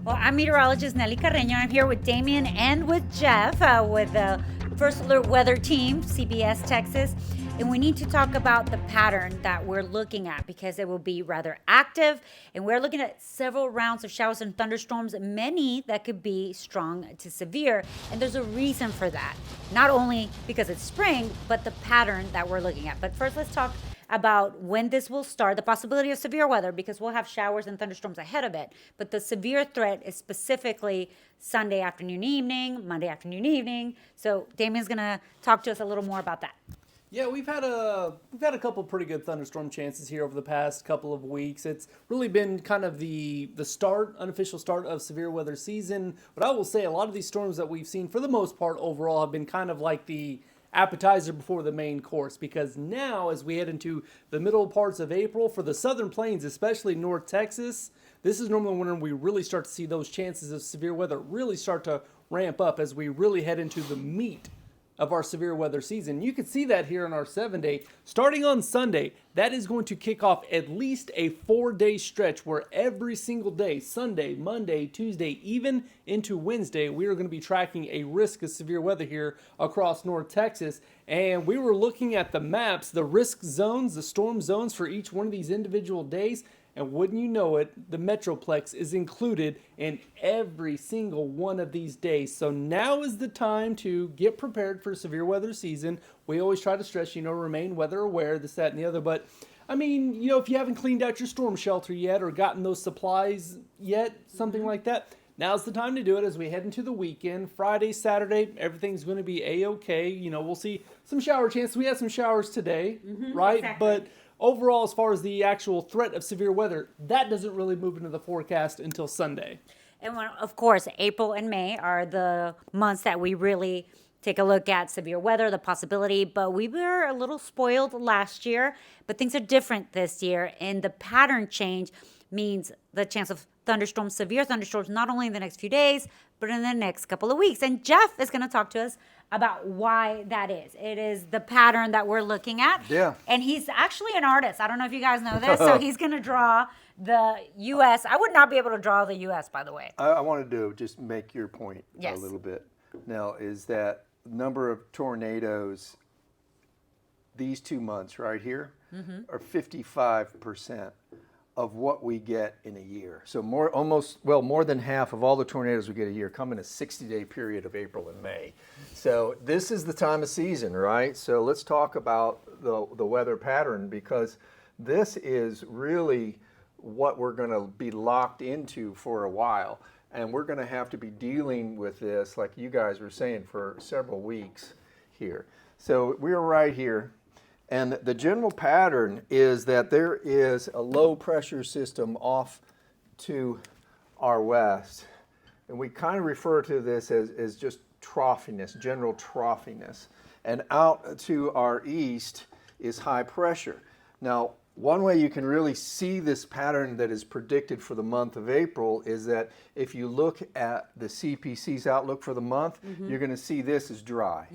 Well, I'm meteorologist Nelly Carreño. I'm here with Damien and with Jeff with the First Alert Weather Team, CBS Texas. And we need to talk about the pattern that we're looking at because it will be rather active. And we're looking at several rounds of showers and thunderstorms, many that could be strong to severe. And there's a reason for that. Not only because it's spring, but the pattern that we're looking at. But first, let's talk about when this will start, the possibility of severe weather, because we'll have showers and thunderstorms ahead of it. But the severe threat is specifically Sunday afternoon, evening, Monday afternoon, evening. So Damien's going to talk to us a little more about that. Yeah, we've had a couple pretty good thunderstorm chances here over the past couple of weeks. It's really been kind of the unofficial start of severe weather season. But I will say a lot of these storms that we've seen, for the most part overall, have been kind of like the appetizer before the main course, because now as we head into the middle parts of April, for the southern plains, especially North Texas, this is normally when we really start to see those chances of severe weather really start to ramp up as we really head into the meat of our severe weather season. You can see that here in our 7-day. Starting on Sunday, that is going to kick off at least a 4-day stretch where every single day, Sunday, Monday, Tuesday, even into Wednesday, we are going to be tracking a risk of severe weather here across North Texas. And we were looking at the maps, the risk zones, the storm zones for each one of these individual days. And wouldn't you know it, the Metroplex is included in every single one of these days. So now is the time to get prepared for severe weather season. We always try to stress, remain weather aware, this, that, and the other. But, if you haven't cleaned out your storm shelter yet or gotten those supplies yet, something like that, now's the time to do it as we head into the weekend. Friday, Saturday, everything's going to be A-okay. We'll see some shower chances. We had some showers today, right? Exactly. But overall, as far as the actual threat of severe weather, that doesn't really move into the forecast until Sunday. And of course, April and May are the months that we really take a look at severe weather, the possibility. But we were a little spoiled last year, but things are different this year. And the pattern change means the chance of thunderstorms, severe thunderstorms, not only in the next few days, but in the next couple of weeks. And Jeff is going to talk to us about why that is. It is the pattern that we're looking at. Yeah. And he's actually an artist. I don't know if you guys know this. So he's going to draw the U.S. I would not be able to draw the U.S., by the way. I wanted to just make your point Yes. a little bit. Now, is that number of tornadoes these 2 months right here are 55% of what we get in a year. So more than half of all the tornadoes we get a year come in a 60-day period of April and May. So this is the time of season, right? So let's talk about the weather pattern, because this is really what we're going to be locked into for a while. And we're going to have to be dealing with this, like you guys were saying, for several weeks here. So we're right here. And the general pattern is that there is a low pressure system off to our west. And we kind of refer to this as just troughiness, general troughiness. And out to our east is high pressure. Now, one way you can really see this pattern that is predicted for the month of April is that if you look at the CPC's outlook for the month, you're going to see this is dry.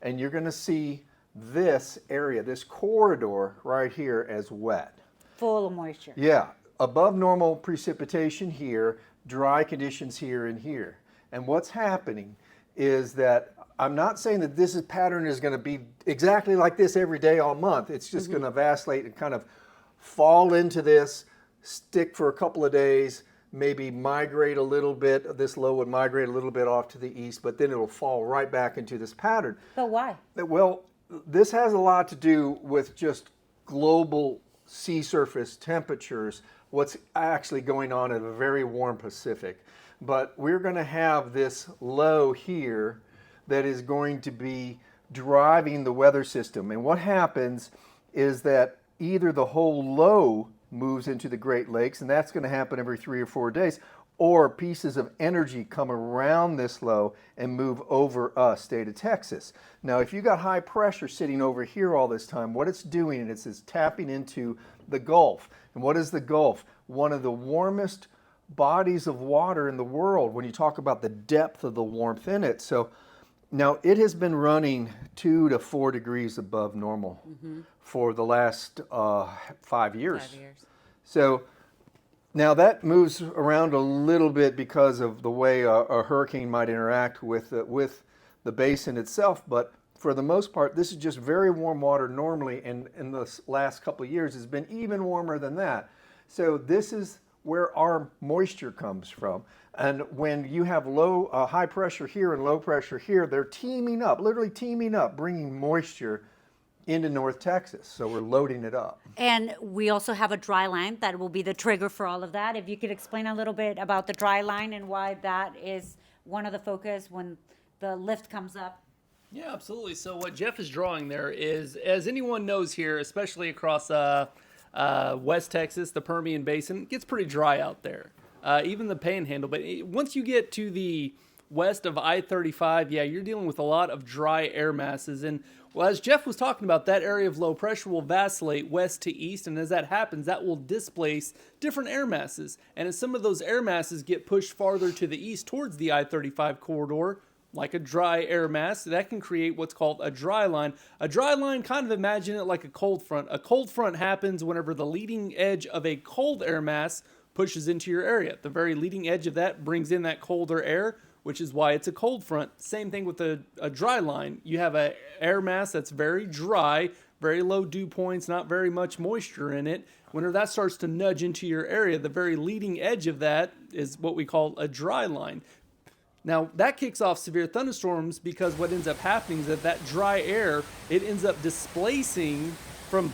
And you're going to see this area, this corridor right here, as wet. Full of moisture. Yeah, above normal precipitation here, dry conditions here and here. And what's happening is that I'm not saying that this pattern is going to be exactly like this every day all month. It's just going to vacillate and kind of fall into this, stick for a couple of days, maybe migrate a little bit. This low would migrate a little bit off to the east, but then it'll fall right back into this pattern. But why? Well, this has a lot to do with just global sea surface temperatures, what's actually going on in a very warm Pacific. But we're going to have this low here that is going to be driving the weather system. And what happens is that either the whole low moves into the Great Lakes, and that's going to happen every 3 or 4 days, or pieces of energy come around this low and move over us, state of Texas. Now, if you got high pressure sitting over here all this time, what it's doing is it's tapping into the Gulf. And what is the Gulf? One of the warmest bodies of water in the world when you talk about the depth of the warmth in it. So now it has been running 2 to 4 degrees above normal for the last 5 years. 5 years. So Now that moves around a little bit because of the way a hurricane might interact with the basin itself, but for the most part, this is just very warm water normally, and in the last couple of years has been even warmer than that. So this is where our moisture comes from. And when you have high pressure here and low pressure here, they're teaming up, literally teaming up, bringing moisture into North Texas. So we're loading it up. And we also have a dry line that will be the trigger for all of that. If you could explain a little bit about the dry line and why that is one of the focus when the lift comes up. Yeah, absolutely. So what Jeff is drawing there is, as anyone knows here, especially across West Texas, the Permian Basin, it gets pretty dry out there. Even the Panhandle. But once you get to the west of I-35, yeah, you're dealing with a lot of dry air masses. And well, as Jeff was talking about, that area of low pressure will vacillate west to east. And as that happens, that will displace different air masses. And as some of those air masses get pushed farther to the east towards the I-35 corridor, like a dry air mass, that can create what's called a dry line. A dry line, kind of imagine it like a cold front. A cold front happens whenever the leading edge of a cold air mass pushes into your area. The very leading edge of that brings in that colder air, which is why it's a cold front. Same thing with a dry line. You have an air mass that's very dry, very low dew points, not very much moisture in it. Whenever that starts to nudge into your area, the very leading edge of that is what we call a dry line. Now, that kicks off severe thunderstorms because what ends up happening is that dry air, it ends up displacing from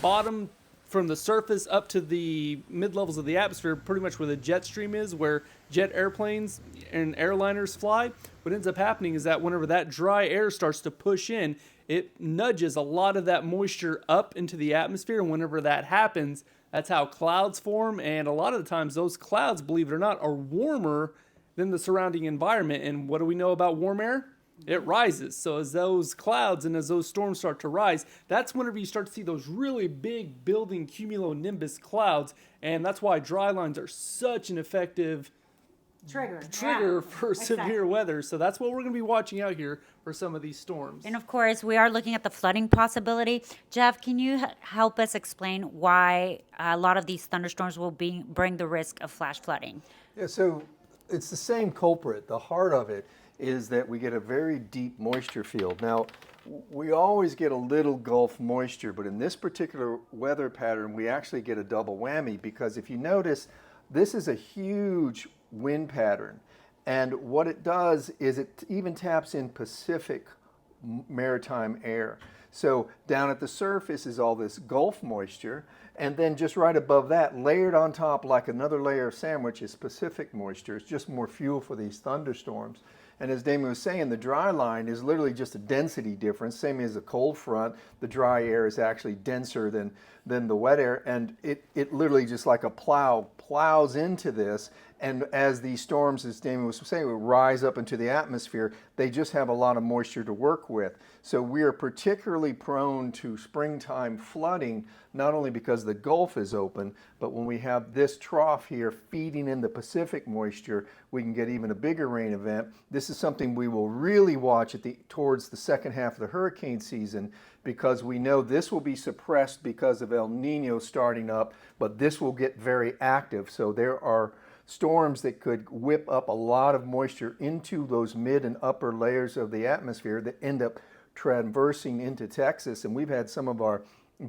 the surface up to the mid-levels of the atmosphere, pretty much where the jet stream is, where jet airplanes and airliners fly. What ends up happening is that whenever that dry air starts to push in, it nudges a lot of that moisture up into the atmosphere, and whenever that happens, that's how clouds form, and a lot of the times those clouds, believe it or not, are warmer than the surrounding environment. And what do we know about warm air? It rises. So as those clouds and as those storms start to rise, that's whenever you start to see those really big building cumulonimbus clouds. And that's why dry lines are such an effective trigger for severe weather. So that's what we're going to be watching out here for some of these storms. And of course, we are looking at the flooding possibility. Jeff, can you help us explain why a lot of these thunderstorms will bring the risk of flash flooding? Yeah, so it's the same culprit. The heart of it is that we get a very deep moisture field. Now, we always get a little Gulf moisture, but in this particular weather pattern, we actually get a double whammy because if you notice, this is a huge wind pattern. And what it does is it even taps in Pacific maritime air. So down at the surface is all this Gulf moisture, and then just right above that, layered on top like another layer of sandwich, is Pacific moisture. It's just more fuel for these thunderstorms. And as Damon was saying, the dry line is literally just a density difference, same as a cold front. The dry air is actually denser than the wet air, and it literally just like a plow plows into this. And as these storms, as Damon was saying, will rise up into the atmosphere, they just have a lot of moisture to work with. So we are particularly prone to springtime flooding, not only because the Gulf is open, but when we have this trough here feeding in the Pacific moisture, we can get even a bigger rain event. This is something we will really watch towards the second half of the hurricane season, because we know this will be suppressed because of El Niño starting up, but this will get very active. So there are storms that could whip up a lot of moisture into those mid and upper layers of the atmosphere that end up traversing into Texas. And we've had some of our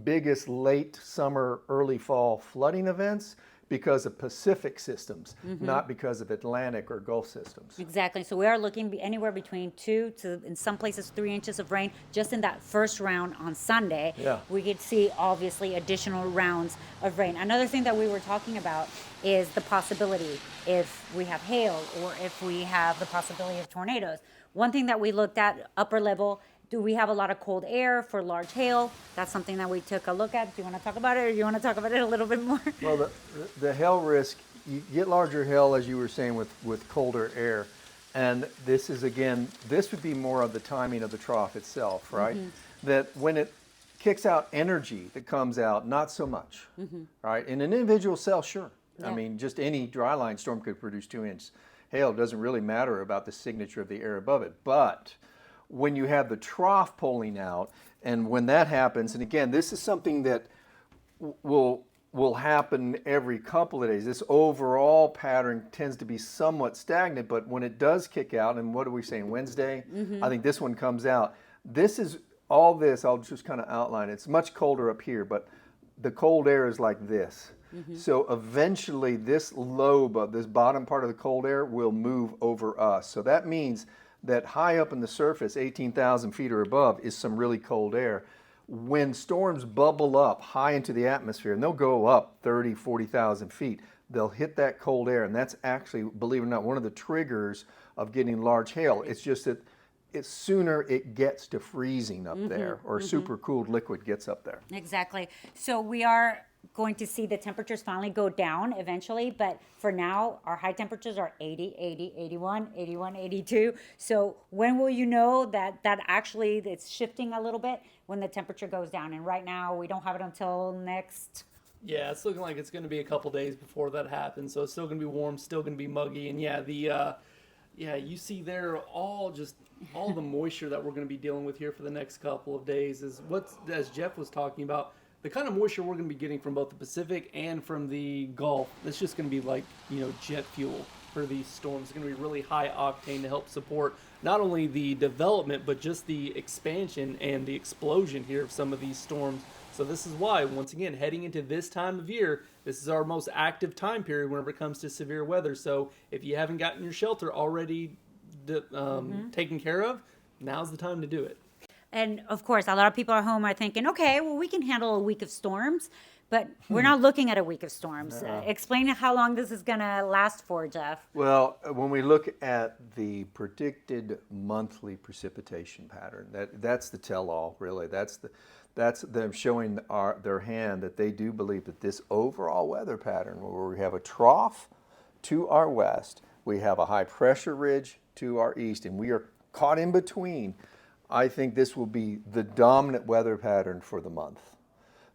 biggest late summer, early fall flooding events because of Pacific systems, not because of Atlantic or Gulf systems. Exactly. So we are looking anywhere between 2 to, in some places, 3 inches of rain just in that first round on Sunday. Yeah. We could see, obviously, additional rounds of rain. Another thing that we were talking about is the possibility if we have hail or if we have the possibility of tornadoes. One thing that we looked at, upper level, do we have a lot of cold air for large hail? That's something that we took a look at. Do you want to talk about it, or do you want to talk about it a little bit more? Well, the hail risk, you get larger hail, as you were saying, with colder air. And this is, again, this would be more of the timing of the trough itself, right? That when it kicks out energy that comes out, not so much, right? In an individual cell, sure. Yeah. I mean, just any dry line storm could produce 2 inches hail. It doesn't really matter about the signature of the air above it. But when you have the trough pulling out, and when that happens, and again, this is something that will will happen every couple of days. This overall pattern tends to be somewhat stagnant, but when it does kick out, and what are we saying, Wednesday? I think this one comes out. This is all this, I'll just kind of outline. It's much colder up here, but the cold air is like this. So eventually this lobe of this bottom part of the cold air will move over us. So that means that high up in the surface, 18,000 feet or above, is some really cold air. When storms bubble up high into the atmosphere, and they'll go up 30, 40,000 feet, they'll hit that cold air, and that's actually, believe it or not, one of the triggers of getting large hail. It's just that it's sooner it gets to freezing up there, or super cooled liquid gets up there. Exactly. So we are going to see the temperatures finally go down eventually, but for now our high temperatures are 80, 80, 81, 81, 82. So when will you know that actually it's shifting a little bit? When the temperature goes down. And right now we don't have it until next. Yeah, it's looking like it's going to be a couple days before that happens. So it's still going to be warm, still going to be muggy, and you see there all the moisture that we're going to be dealing with here for the next couple of days is as Jeff was talking about, the kind of moisture we're going to be getting from both the Pacific and from the Gulf. That's just going to be like, jet fuel for these storms. It's going to be really high octane to help support not only the development, but just the expansion and the explosion here of some of these storms. So this is why, once again, heading into this time of year, this is our most active time period whenever it comes to severe weather. So if you haven't gotten your shelter already taken care of, now's the time to do it. And of course, a lot of people at home are thinking, okay, well, we can handle a week of storms, but we're not looking at a week of storms. Explain how long this is going to last for, Jeff. Well, when we look at the predicted monthly precipitation pattern, that's the tell-all, really. That's them showing their hand that they do believe that this overall weather pattern, where we have a trough to our west, we have a high pressure ridge to our east, and we are caught in between. I think this will be the dominant weather pattern for the month.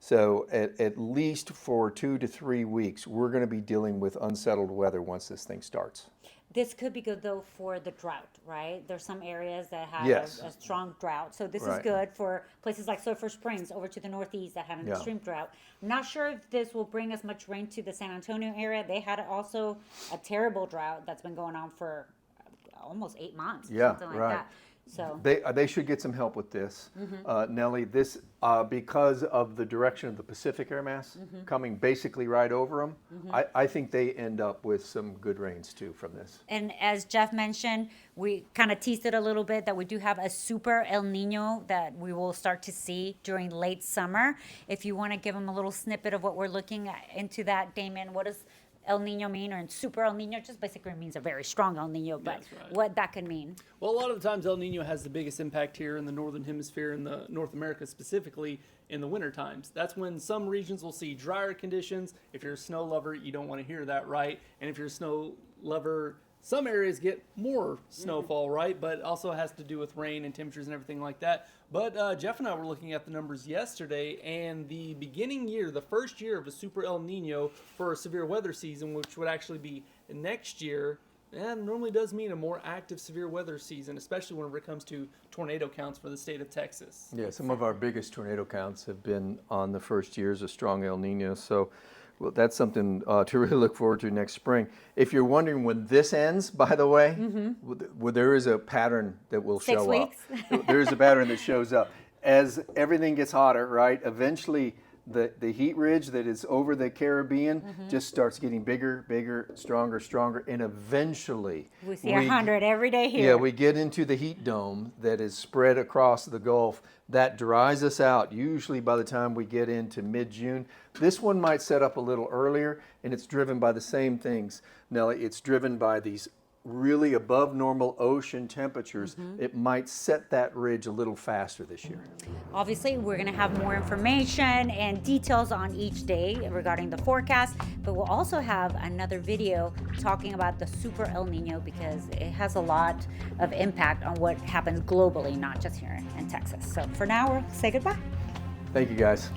So at least for 2 to 3 weeks, we're going to be dealing with unsettled weather once this thing starts. This could be good, though, for the drought, right? There's some areas that have a strong drought. So this is good for places like Sulphur Springs over to the northeast that have an extreme drought. I'm not sure if this will bring as much rain to the San Antonio area. They had also a terrible drought that's been going on for almost 8 months, something like that. So they should get some help with this, Nellie. This because of the direction of the Pacific air mass coming basically right over them. I think they end up with some good rains too from this. And as Jeff mentioned, we kind of teased it a little bit that we do have a super El Nino that we will start to see during late summer. If you want to give them a little snippet of what we're looking at into that, Damien, what does El Nino mean, or in super El Nino just basically means a very strong El Nino, but what that could mean? Well, a lot of the times El Nino has the biggest impact here in the northern hemisphere, in the North America specifically, in the winter times. That's when some regions will see drier conditions. If you're a snow lover, you don't want to hear that, right? And if you're a snow lover, some areas get more snowfall, right? But it also has to do with rain and temperatures and everything like that. But Jeff and I were looking at the numbers yesterday, and the beginning year, the first year of a super El Nino for a severe weather season, which would actually be next year, normally does mean a more active severe weather season, especially whenever it comes to tornado counts for the state of Texas. Yeah, some of our biggest tornado counts have been on the first years of strong El Nino. So well, that's something to really look forward to next spring. If you're wondering when this ends, by the way, well, there is a pattern that will show up. 6 weeks. There is a pattern that shows up. As everything gets hotter, right, eventually the heat ridge that is over the Caribbean just starts getting bigger, stronger, and eventually we see 100 every day here. Yeah, we get into the heat dome that is spread across the Gulf. That dries us out, usually by the time we get into mid-June. This one might set up a little earlier, and it's driven by the same things, Nellie. It's driven by these really above normal ocean temperatures. It might set that ridge a little faster this year. Obviously, we're going to have more information and details on each day regarding the forecast, but we'll also have another video talking about the super El Nino because it has a lot of impact on what happens globally, not just here in Texas. So for now, we'll say goodbye. Thank you, guys.